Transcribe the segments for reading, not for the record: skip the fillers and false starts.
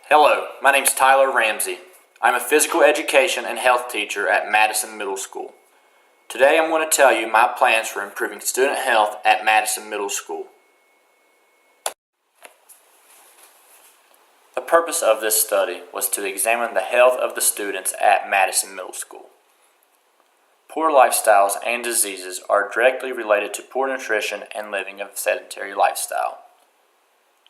Hello, my name is Tyler Ramsey. I'm a physical education and health teacher at Madison Middle School. Today I'm going to tell you my plans for improving student health at Madison Middle School. The purpose of this study was to examine the health of the students at Madison Middle School. Poor lifestyles and diseases are directly related to poor nutrition and living a sedentary lifestyle.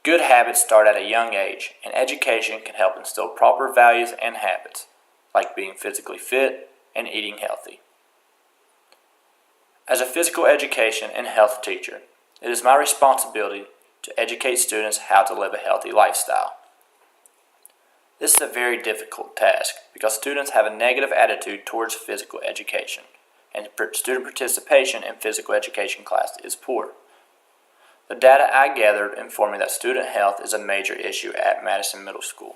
Good habits start at a young age, and education can help instill proper values and habits, like being physically fit and eating healthy. As a physical education and health teacher, it is my responsibility to educate students how to live a healthy lifestyle. This is a very difficult task because students have a negative attitude towards physical education, and student participation in physical education class is poor. The data I gathered informed me that student health is a major issue at Madison Middle School.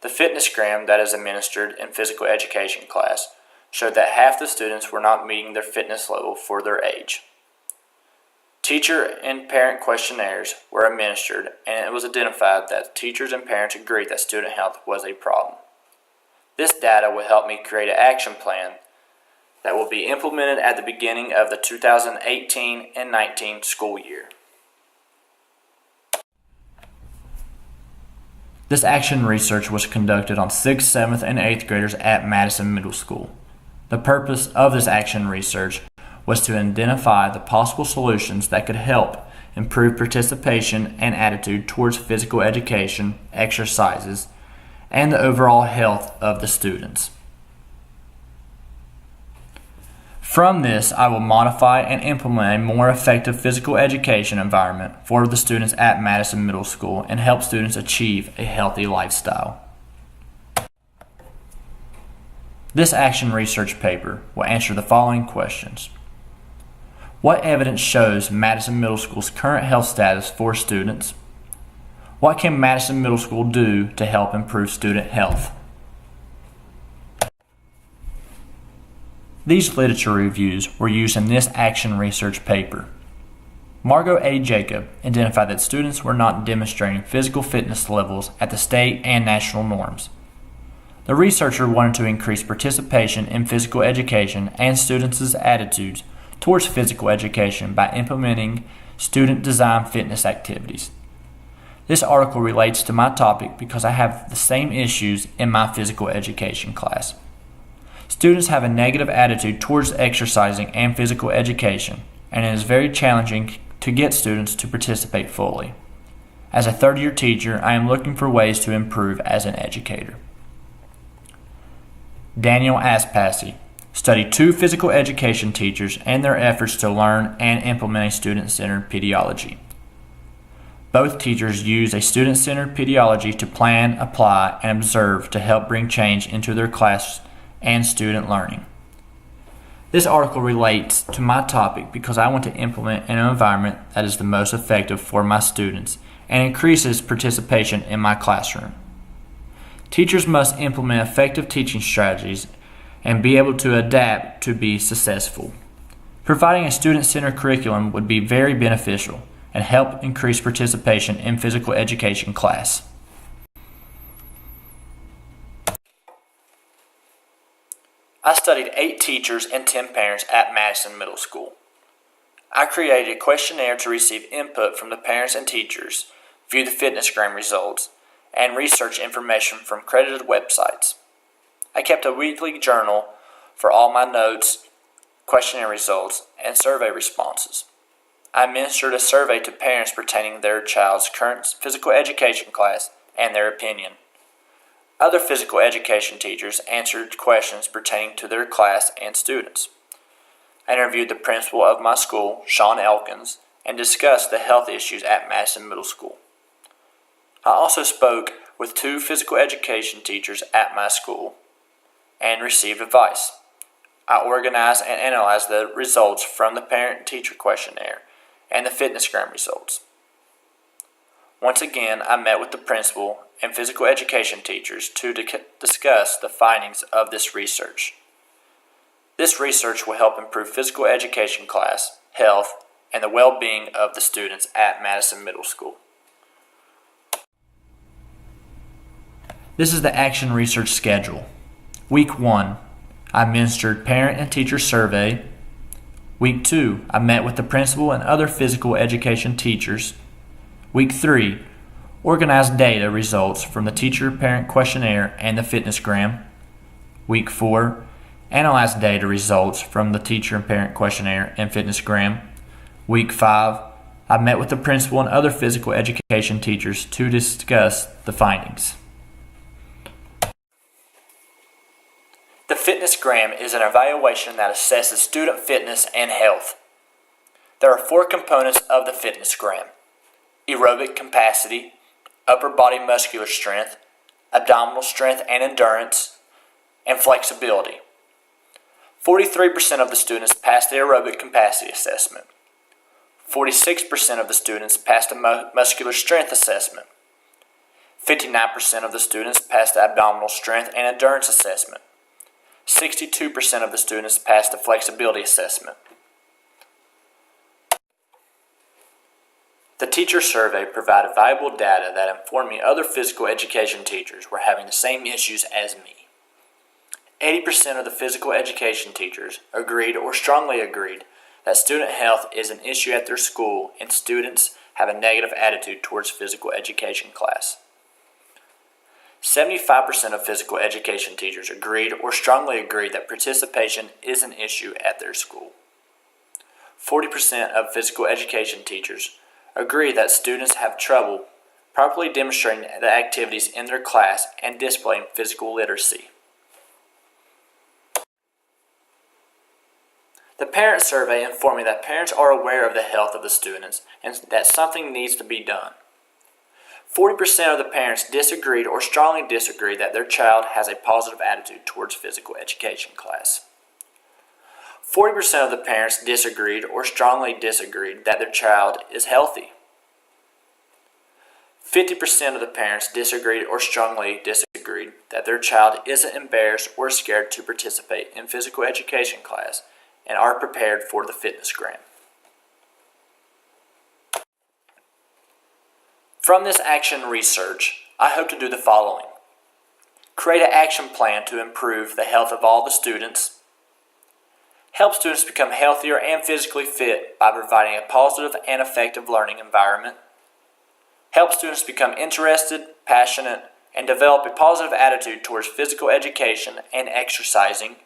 The fitnessgram that is administered in physical education class showed that half the students were not meeting their fitness level for their age. Teacher and parent questionnaires were administered, and it was identified that teachers and parents agreed that student health was a problem. This data will help me create an action plan that will be implemented at the beginning of the 2018 and 19 school year. This action research was conducted on 6th, 7th, and 8th graders at Madison Middle School. The purpose of this action research was to identify the possible solutions that could help improve participation and attitude towards physical education, exercises, and the overall health of the students. From this, I will modify and implement a more effective physical education environment for the students at Madison Middle School and help students achieve a healthy lifestyle. This action research paper will answer the following questions. What evidence shows Madison Middle School's current health status for students? What can Madison Middle School do to help improve student health? These literature reviews were used in this action research paper. Margot A. Jacob identified that students were not demonstrating physical fitness levels at the state and national norms. The researcher wanted to increase participation in physical education and students' attitudes towards physical education by implementing student-designed fitness activities. This article relates to my topic because I have the same issues in my physical education class. Students have a negative attitude towards exercising and physical education, and it is very challenging to get students to participate fully. As a third-year teacher, I am looking for ways to improve as an educator. Daniel Aspassy studied 2 physical education teachers and their efforts to learn and implement a student-centered pedagogy. Both teachers use a student-centered pedagogy to plan, apply, and observe to help bring change into their class and student learning. This article relates to my topic because I want to implement an environment that is the most effective for my students and increases participation in my classroom. Teachers must implement effective teaching strategies and be able to adapt to be successful. Providing a student-centered curriculum would be very beneficial and help increase participation in physical education class. I studied 8 teachers and 10 parents at Madison Middle School. I created a questionnaire to receive input from the parents and teachers, view the fitnessgram results, and research information from credited websites. I kept a weekly journal for all my notes, questionnaire results, and survey responses. I administered a survey to parents pertaining to their child's current physical education class and their opinion. Other physical education teachers answered questions pertaining to their class and students. I interviewed the principal of my school, Sean Elkins, and discussed the health issues at Madison Middle School. I also spoke with 2 physical education teachers at my school and received advice. I organized and analyzed the results from the parent-teacher questionnaire and the fitnessgram results. Once again, I met with the principal and physical education teachers to discuss the findings of this research. This research will help improve physical education class, health, and the well-being of the students at Madison Middle School. This is the action research schedule. Week 1, I administered parent and teacher survey. Week 2, I met with the principal and other physical education teachers. Week 3, organized data results from the teacher-parent questionnaire and the fitnessgram. Week 4, analyzed data results from the teacher and parent questionnaire and fitnessgram. Week 5, I met with the principal and other physical education teachers to discuss the findings. The fitnessgram is an evaluation that assesses student fitness and health. There are 4 components of the fitnessgram: aerobic capacity, upper body muscular strength, abdominal strength and endurance, and flexibility. 43% of the students passed the aerobic capacity assessment. 46% of the students passed a muscular strength assessment. 59% of the students passed the abdominal strength and endurance assessment. 62% of the students passed the flexibility assessment. The teacher survey provided valuable data that informed me other physical education teachers were having the same issues as me. 80% of the physical education teachers agreed or strongly agreed that student health is an issue at their school and students have a negative attitude towards physical education class. 75% of physical education teachers agreed or strongly agreed that participation is an issue at their school. 40% of physical education teachers agree that students have trouble properly demonstrating the activities in their class and displaying physical literacy. The parent survey informed me that parents are aware of the health of the students and that something needs to be done. 40% of the parents disagreed or strongly disagreed that their child has a positive attitude towards physical education class. 40% of the parents disagreed or strongly disagreed that their child is healthy. 50% of the parents disagreed or strongly disagreed that their child isn't embarrassed or scared to participate in physical education class and are prepared for the fitnessgram. From this action research, I hope to do the following: create an action plan to improve the health of all the students, help students become healthier and physically fit by providing a positive and effective learning environment, help students become interested, passionate, and develop a positive attitude towards physical education and exercising,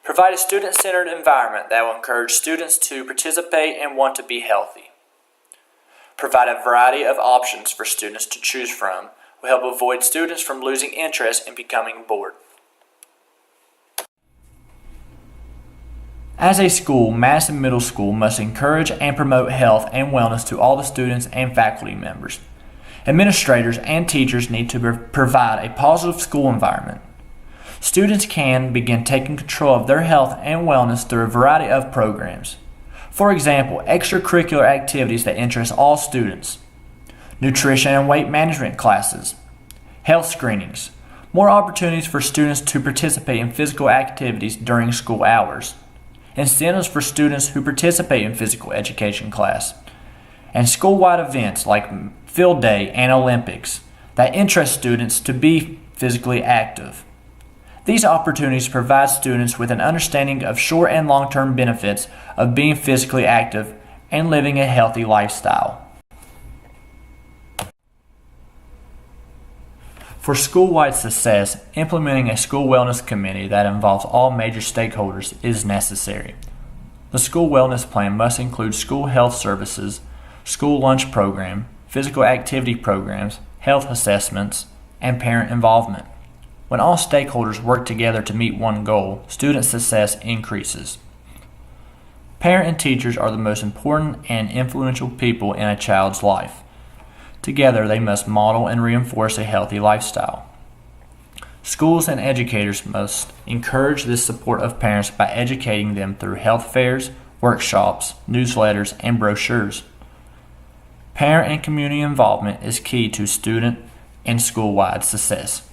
provide a student-centered environment that will encourage students to participate and want to be healthy. Provide a variety of options for students to choose from will help avoid students from losing interest and becoming bored. As a school, Madison Middle School must encourage and promote health and wellness to all the students and faculty members. Administrators and teachers need to provide a positive school environment. Students can begin taking control of their health and wellness through a variety of programs. For example, extracurricular activities that interest all students, nutrition and weight management classes, health screenings, more opportunities for students to participate in physical activities during school hours, incentives for students who participate in physical education class, and school-wide events like field day and Olympics that interest students to be physically active. These opportunities provide students with an understanding of short and long-term benefits of being physically active and living a healthy lifestyle. For school-wide success, implementing a school wellness committee that involves all major stakeholders is necessary. The school wellness plan must include school health services, school lunch program, physical activity programs, health assessments, and parent involvement. When all stakeholders work together to meet one goal, student success increases. Parents and teachers are the most important and influential people in a child's life. Together, they must model and reinforce a healthy lifestyle. Schools and educators must encourage this support of parents by educating them through health fairs, workshops, newsletters, and brochures. Parent and community involvement is key to student and school-wide success.